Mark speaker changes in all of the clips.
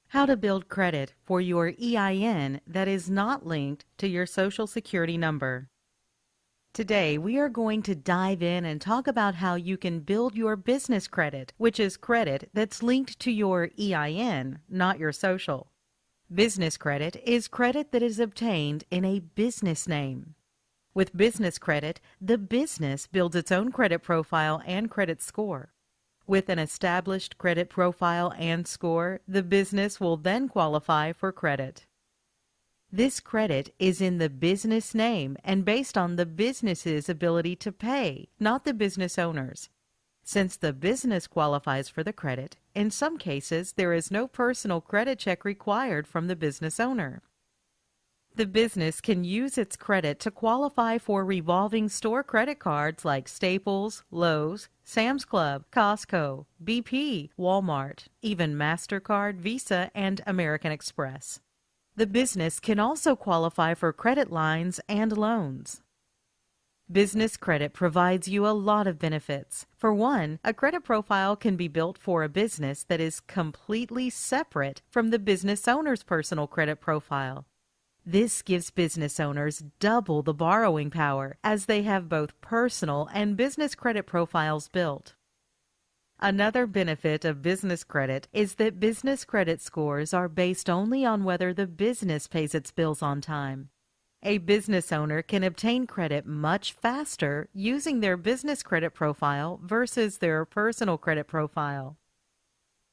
Speaker 1: How to build credit for your EIN that is not linked to your Social Security number. Today, we are going to dive in and talk about how you can build your business credit, which is credit that's linked to your EIN, not your social. Business credit is credit that is obtained in a business name. With business credit, the business builds its own credit profile and credit score. With an established credit profile and score, the business will then qualify for credit. This credit is in the business name and based on the business's ability to pay, not the business owner's. Since the business qualifies for the credit, in some cases there is no personal credit check required from the business owner. The business can use its credit to qualify for revolving store credit cards like Staples, Lowe's, Sam's Club, Costco, BP, Walmart, even MasterCard, Visa, and American Express. The business can also qualify for credit lines and loans. Business credit provides you a lot of benefits. For one, a credit profile can be built for a business that is completely separate from the business owner's personal credit profile. This gives business owners double the borrowing power as they have both personal and business credit profiles built. Another benefit of business credit is that business credit scores are based only on whether the business pays its bills on time. A business owner can obtain credit much faster using their business credit profile versus their personal credit profile.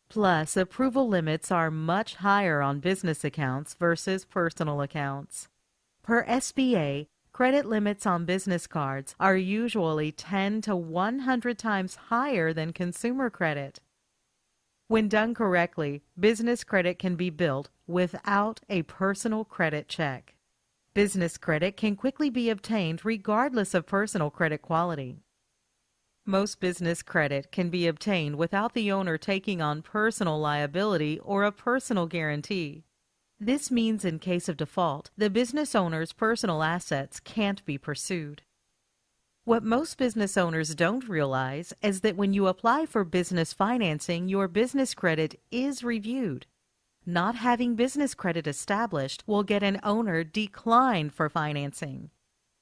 Speaker 1: Plus, approval limits are much higher on business accounts versus personal accounts. Per SBA, credit limits on business cards are usually 10 to 100 times higher than consumer credit. When done correctly, business credit can be built without a personal credit check. Business credit can quickly be obtained regardless of personal credit quality. Most business credit can be obtained without the owner taking on personal liability or a personal guarantee. This means in case of default, the business owner's personal assets can't be pursued. What most business owners don't realize is that when you apply for business financing, your business credit is reviewed. Not having business credit established will get an owner declined for financing.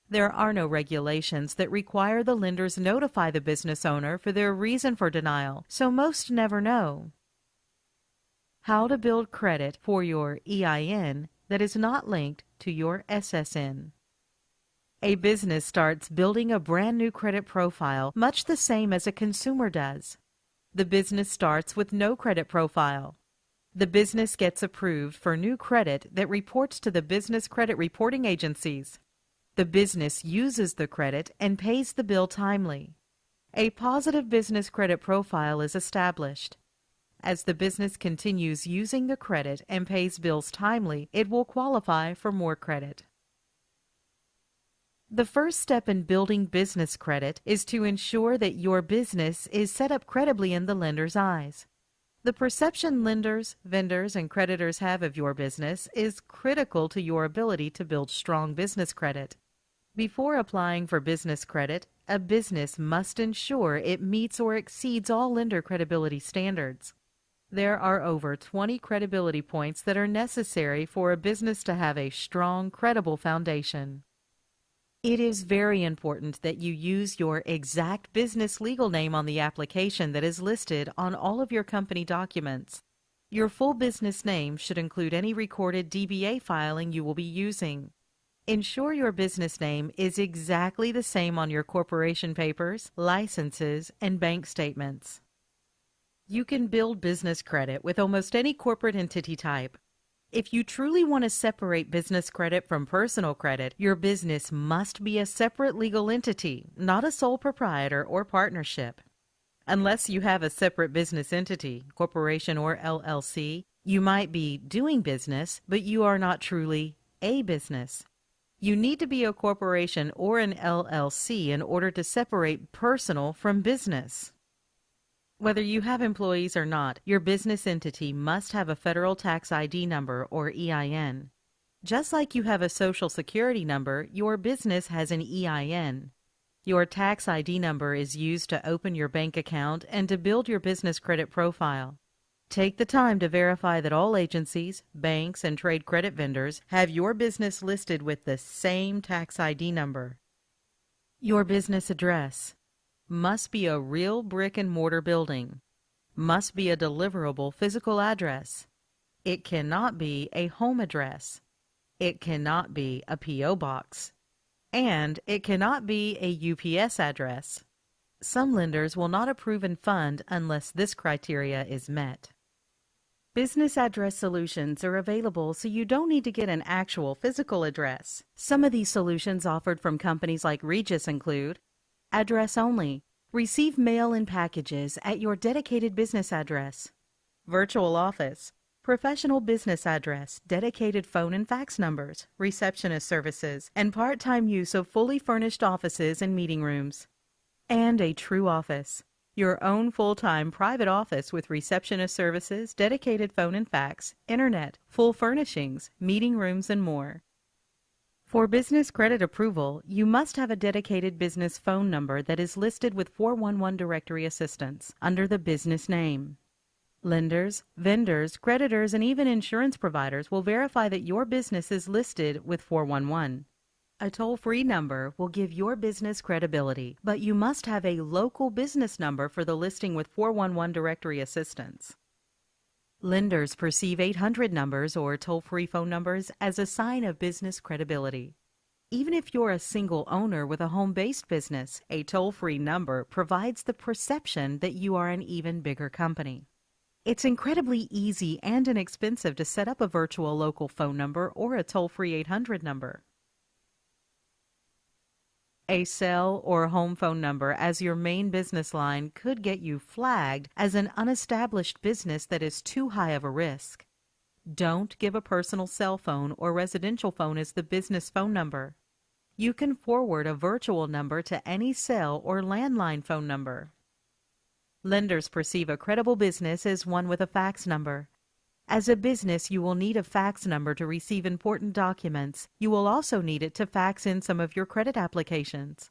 Speaker 1: There are no regulations that require the lenders notify the business owner for their reason for denial, so most never know. How to build credit for your EIN that is not linked to your SSN. A business starts building a brand new credit profile much the same as a consumer does. The business starts with no credit profile. The business gets approved for new credit that reports to the business credit reporting agencies. The business uses the credit and pays the bill timely. A positive business credit profile is established. As the business continues using the credit and pays bills timely, it will qualify for more credit. The first step in building business credit is to ensure that your business is set up credibly in the lender's eyes. The perception lenders, vendors, and creditors have of your business is critical to your ability to build strong business credit. Before applying for business credit, a business must ensure it meets or exceeds all lender credibility standards. There are over 20 credibility points that are necessary for a business to have a strong, credible foundation. It is very important that you use your exact business legal name on the application that is listed on all of your company documents. Your full business name should include any recorded DBA filing you will be using. Ensure your business name is exactly the same on your corporation papers, licenses, and bank statements. You can build business credit with almost any corporate entity type. If you truly want to separate business credit from personal credit, your business must be a separate legal entity, not a sole proprietor or partnership. Unless you have a separate business entity, corporation or LLC, you might be doing business, but you are not truly a business. You need to be a corporation or an LLC in order to separate personal from business. Whether you have employees or not, your business entity must have a federal tax ID number or EIN. Just like you have a Social Security number, your business has an EIN. Your tax ID number is used to open your bank account and to build your business credit profile. Take the time to verify that all agencies, banks, and trade credit vendors have your business listed with the same tax ID number. Your business address must be a real brick-and-mortar building, must be a deliverable physical address. It cannot be a home address. It cannot be a P.O. box. And it cannot be a UPS address. Some lenders will not approve and fund unless this criteria is met. Business address solutions are available so you don't need to get an actual physical address. Some of these solutions offered from companies like Regis include address only. Receive mail and packages at your dedicated business address. Virtual office. Professional business address, dedicated phone and fax numbers, receptionist services, and part-time use of fully furnished offices and meeting rooms. And a true office. Your own full-time private office with receptionist services, dedicated phone and fax, internet, full furnishings, meeting rooms, and more. For business credit approval, you must have a dedicated business phone number that is listed with 411 directory assistance under the business name. Lenders, vendors, creditors, and even insurance providers will verify that your business is listed with 411. A toll-free number will give your business credibility, but you must have a local business number for the listing with 411 directory assistance. Lenders perceive 800 numbers or toll-free phone numbers as a sign of business credibility. Even if you're a single owner with a home-based business, a toll-free number provides the perception that you are an even bigger company. It's incredibly easy and inexpensive to set up a virtual local phone number or a toll-free 800 number. A cell or home phone number as your main business line could get you flagged as an unestablished business that is too high of a risk. Don't give a personal cell phone or residential phone as the business phone number. You can forward a virtual number to any cell or landline phone number. Lenders perceive a credible business as one with a fax number. As a business, you will need a fax number to receive important documents. You will also need it to fax in some of your credit applications.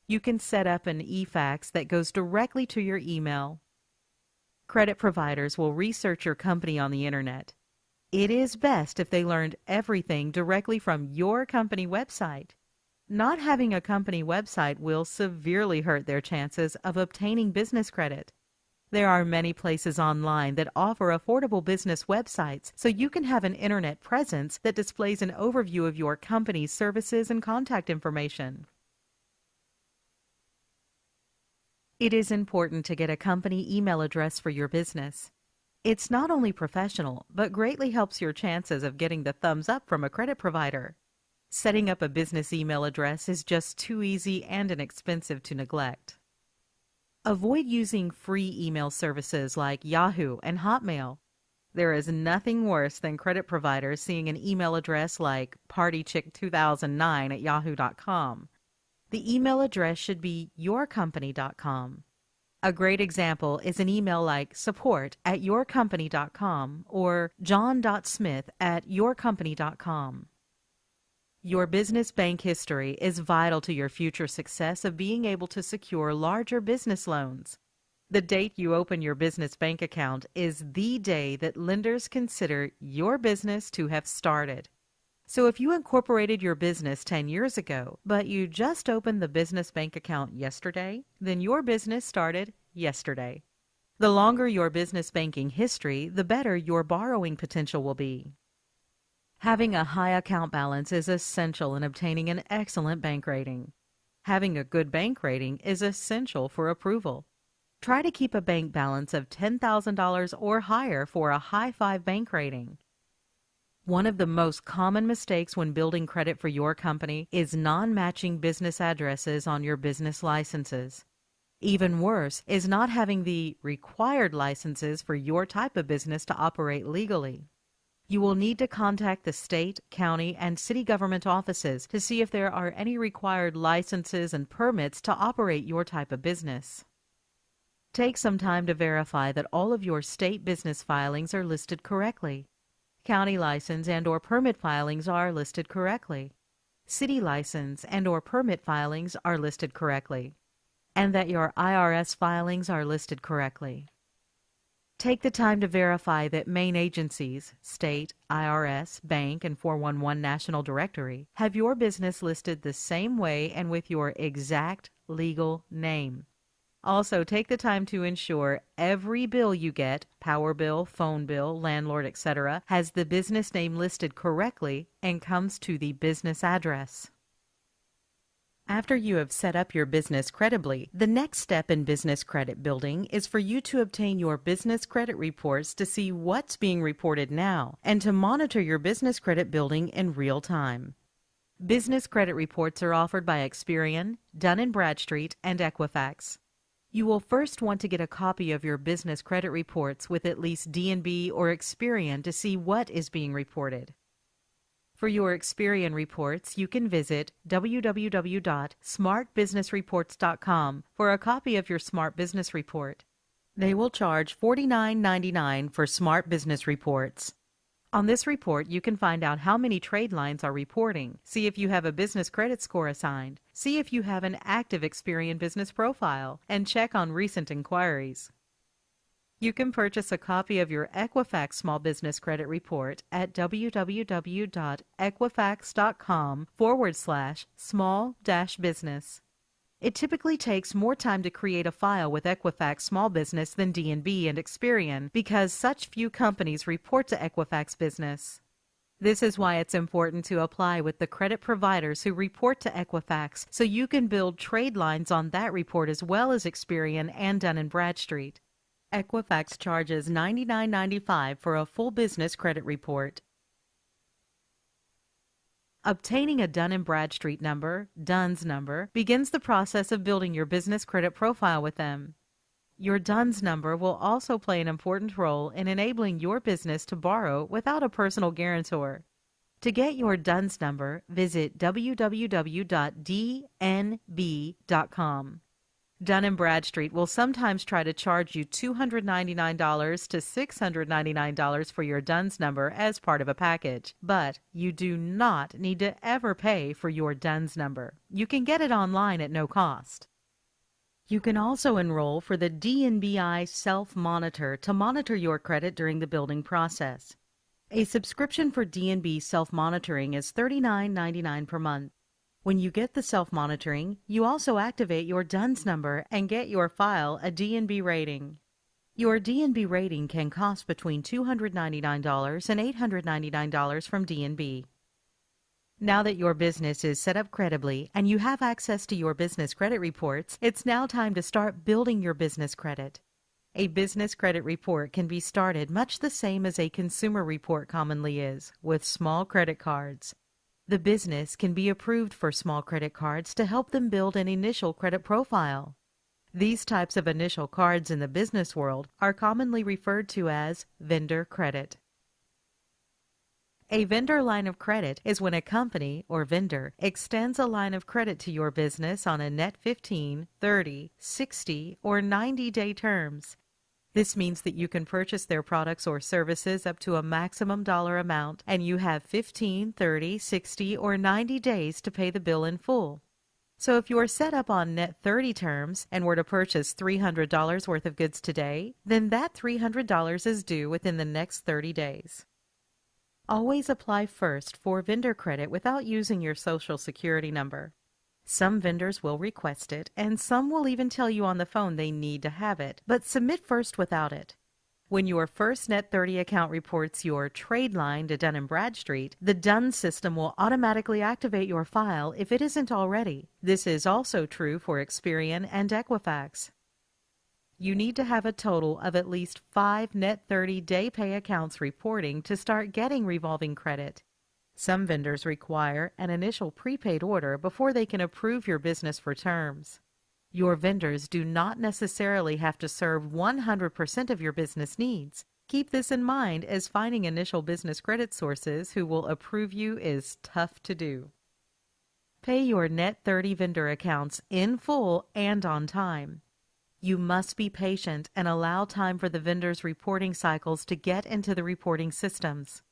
Speaker 1: You can set up an e-fax that goes directly to your email. Credit providers will research your company on the internet. It is best if they learned everything directly from your company website. Not having a company website will severely hurt their chances of obtaining business credit. There are many places online that offer affordable business websites, so you can have an internet presence that displays an overview of your company's services and contact information. It is important to get a company email address for your business. It's not only professional, but greatly helps your chances of getting the thumbs up from a credit provider. Setting up a business email address is just too easy and inexpensive to neglect. Avoid using free email services like Yahoo and Hotmail. There is nothing worse than credit providers seeing an email address like partychick2009@yahoo.com. The email address should be yourcompany.com. A great example is an email like support@yourcompany.com or john.smith@yourcompany.com. Your business bank history is vital to your future success of being able to secure larger business loans. The date you open your business bank account is the day that lenders consider your business to have started. So if you incorporated your business 10 years ago, but you just opened the business bank account yesterday, then your business started yesterday. The longer your business banking history, the better your borrowing potential will be. Having a high account balance is essential in obtaining an excellent bank rating. Having a good bank rating is essential for approval. Try to keep a bank balance of $10,000 or higher for a high 5 bank rating. One of the most common mistakes when building credit for your company is non-matching business addresses on your business licenses. Even worse is not having the required licenses for your type of business to operate legally. You will need to contact the state, county, and city government offices to see if there are any required licenses and permits to operate your type of business. Take some time to verify that all of your state business filings are listed correctly. County license and/or permit filings are listed correctly. City license and/or permit filings are listed correctly. And that your IRS filings are listed correctly. Take the time to verify that main agencies, state, IRS, bank, and 411 National Directory, have your business listed the same way and with your exact legal name. Also, take the time to ensure every bill you get, power bill, phone bill, landlord, etc., has the business name listed correctly and comes to the business address. After you have set up your business credibly, the next step in business credit building is for you to obtain your business credit reports to see what's being reported now and to monitor your business credit building in real time. Business credit reports are offered by Experian, Dun & Bradstreet, and Equifax. You will first want to get a copy of your business credit reports with at least D&B or Experian to see what is being reported. For your Experian reports, you can visit www.smartbusinessreports.com for a copy of your Smart Business Report. They will charge $49.99 for Smart Business Reports. On this report, you can find out how many trade lines are reporting, see if you have a business credit score assigned, see if you have an active Experian business profile, and check on recent inquiries. You can purchase a copy of your Equifax Small Business Credit Report at www.equifax.com/small-business. It typically takes more time to create a file with Equifax Small Business than D&B and Experian because such few companies report to Equifax Business. This is why it's important to apply with the credit providers who report to Equifax so you can build trade lines on that report as well as Experian and Dun & Bradstreet. Equifax charges $99.95 for a full business credit report. Obtaining a Dun & Bradstreet number, DUNS number, begins the process of building your business credit profile with them. Your DUNS number will also play an important role in enabling your business to borrow without a personal guarantor. To get your DUNS number, visit www.dnb.com. Dun & Bradstreet will sometimes try to charge you $299 to $699 for your DUNS number as part of a package, but you do not need to ever pay for your DUNS number. You can get it online at no cost. You can also enroll for the DNBI Self-Monitor to monitor your credit during the building process. A subscription for DNB self-monitoring is $39.99 per month. When you get the self-monitoring, you also activate your DUNS number and get your file a DNB rating. Your DNB rating can cost between $299 and $899 from DNB. Now that your business is set up credibly and you have access to your business credit reports, it's now time to start building your business credit. A business credit report can be started much the same as a consumer report commonly is, with small credit cards. The business can be approved for small credit cards to help them build an initial credit profile. These types of initial cards in the business world are commonly referred to as vendor credit. A vendor line of credit is when a company or vendor extends a line of credit to your business on a net 15, 30, 60, or 90-day terms. This means that you can purchase their products or services up to a maximum dollar amount, and you have 15, 30, 60, or 90 days to pay the bill in full. So if you're set up on net 30 terms and were to purchase $300 worth of goods today, then that $300 is due within the next 30 days. Always apply first for vendor credit without using your Social Security number. Some vendors will request it, and some will even tell you on the phone they need to have it, but submit first without it. When your first Net 30 account reports your trade line to Dun & Bradstreet, the DUNS system will automatically activate your file if it isn't already. This is also true for Experian and Equifax. You need to have a total of at least 5 Net 30 day pay accounts reporting to start getting revolving credit. Some vendors require an initial prepaid order before they can approve your business for terms. Your vendors do not necessarily have to serve 100% of your business needs. Keep this in mind, as finding initial business credit sources who will approve you is tough to do. Pay your Net 30 vendor accounts in full and on time. You must be patient and allow time for the vendors' reporting cycles to get into the reporting systems.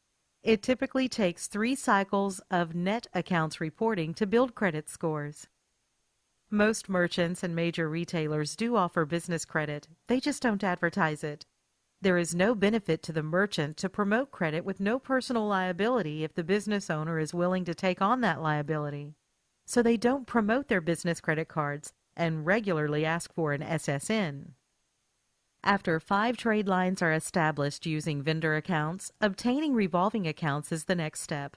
Speaker 1: It typically takes 3 cycles of net accounts reporting to build credit scores. Most merchants and major retailers do offer business credit. They just don't advertise it. There is no benefit to the merchant to promote credit with no personal liability if the business owner is willing to take on that liability. So they don't promote their business credit cards and regularly ask for an SSN. After 5 trade lines are established using vendor accounts, obtaining revolving accounts is the next step.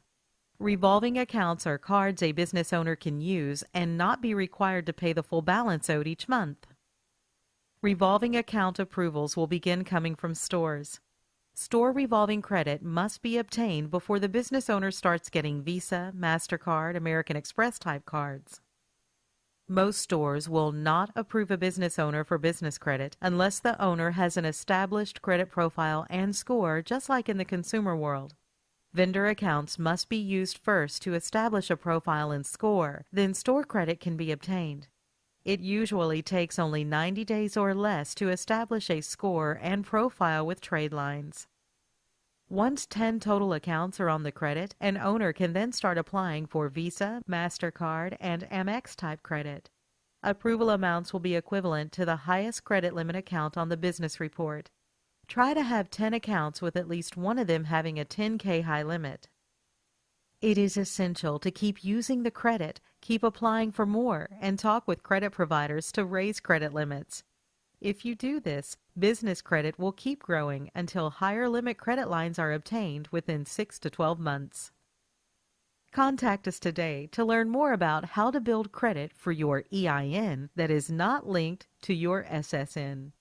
Speaker 1: Revolving accounts are cards a business owner can use and not be required to pay the full balance owed each month. Revolving account approvals will begin coming from stores. Store revolving credit must be obtained before the business owner starts getting Visa, MasterCard, American Express type cards. Most stores will not approve a business owner for business credit unless the owner has an established credit profile and score, just like in the consumer world. Vendor accounts must be used first to establish a profile and score, then store credit can be obtained. It usually takes only 90 days or less to establish a score and profile with trade lines. Once 10 total accounts are on the credit, an owner can then start applying for Visa, MasterCard, and Amex type credit. Approval amounts will be equivalent to the highest credit limit account on the business report. Try to have 10 accounts with at least one of them having a 10K high limit. It is essential to keep using the credit, keep applying for more, and talk with credit providers to raise credit limits. If you do this, business credit will keep growing until higher limit credit lines are obtained within 6 to 12 months. Contact us today to learn more about how to build credit for your EIN that is not linked to your SSN.